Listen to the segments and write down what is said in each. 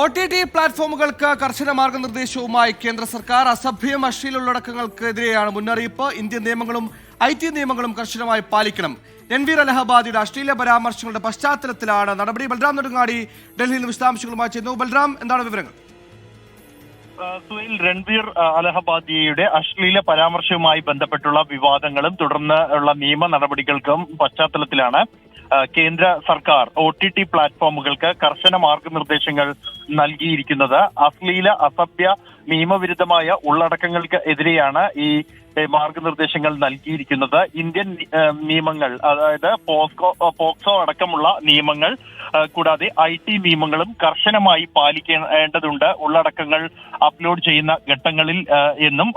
OTT പ്ലാറ്റ്ഫോമുകൾക്ക് കർശന മാർഗനിർദ്ദേശവുമായി കേന്ദ്ര സർക്കാർ. അസഭ്യം അശ്ലീല ഉള്ളടക്കങ്ങൾക്കെതിരെയാണ് മുന്നറിയിപ്പ്. ഇന്ത്യൻ നിയമങ്ങളും IT നിയമങ്ങളും കർശനമായി പാലിക്കണം. രൺവീർ അലഹബാദിയുടെ അശ്ലീല പരാമർശങ്ങളുടെ പശ്ചാത്തലത്തിലാണ് നടപടി. ബൽറാം നെടുങ്ങാടി ഡൽഹിയിൽ നിന്ന് വിശദാംശങ്ങളുമായി ചേരുന്നു. ബൽറാം, എന്താണ് വിവരങ്ങൾ? സുഹൈൽ, രൺവീർ അലഹബാദിയുടെ അശ്ലീല പരാമർശവുമായി ബന്ധപ്പെട്ടുള്ള വിവാദങ്ങളും തുടർന്ന് ഉള്ള നിയമ നടപടികൾക്കും പശ്ചാത്തലത്തിലാണ് കേന്ദ്ര സർക്കാർ OTT പ്ലാറ്റ്ഫോമുകൾക്ക് കർശന മാർഗനിർദ്ദേശങ്ങൾ നൽകിയിരിക്കുന്നത്. അശ്ലീല, അസഭ്യ, നിയമവിരുദ്ധമായ ഉള്ളടക്കങ്ങൾക്ക് എതിരെയാണ് ഈ മാർഗനിർദ്ദേശങ്ങൾ നൽകിയിരിക്കുന്നത്. ഇന്ത്യൻ നിയമങ്ങൾ, അതായത് പോക്സോ അടക്കമുള്ള നിയമങ്ങൾ കൂടാതെ IT നിയമങ്ങളും കർശനമായി പാലിക്കേണ്ടതുണ്ട് ഉള്ളടക്കങ്ങൾ അപ്ലോഡ് ചെയ്യുന്ന ഘട്ടങ്ങളിൽ എന്നും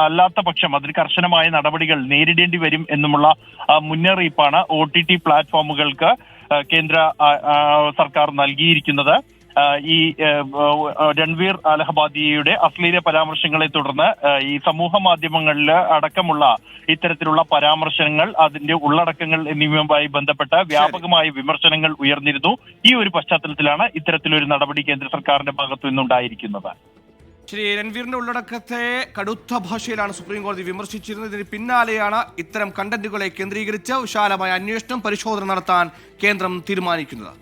അല്ലാത്ത പക്ഷം അതിന് കർശനമായ നടപടികൾ നേരിടേണ്ടി വരും എന്നുമുള്ള മുന്നറിയിപ്പാണ് OTT പ്ലാറ്റ്ഫോമുകൾക്ക് കേന്ദ്ര സർക്കാർ നൽകിയിരിക്കുന്നത്. ഈ രൺവീർ അലഹബാദിയുടെ അശ്ലീല പരാമർശങ്ങളെ തുടർന്ന് ഈ സമൂഹ മാധ്യമങ്ങളിൽ അടക്കമുള്ള ഇത്തരത്തിലുള്ള പരാമർശങ്ങൾ, അതിന്റെ ഉള്ളടക്കങ്ങൾ എന്നിവയുമായി ബന്ധപ്പെട്ട് വ്യാപകമായ വിമർശനങ്ങൾ ഉയർന്നിരുന്നു. ഈ ഒരു പശ്ചാത്തലത്തിലാണ് ഇത്തരത്തിലൊരു നടപടി കേന്ദ്ര സർക്കാരിന്റെ ഭാഗത്തു നിന്നുണ്ടായിരിക്കുന്നത്. ശ്രീ രൺവീറിന്റെ ഉള്ളടക്കത്തെ കടുത്ത ഭാഷയിലാണ് സുപ്രീം കോടതി വിമർശിച്ചിരുന്നത്. ഇതിന് പിന്നാലെയാണ് ഇത്തരം കണ്ടന്റുകളെ കേന്ദ്രീകരിച്ച് വിശാലമായ അന്വേഷണം, പരിശോധന നടത്താൻ കേന്ദ്രം തീരുമാനിക്കുന്നത്.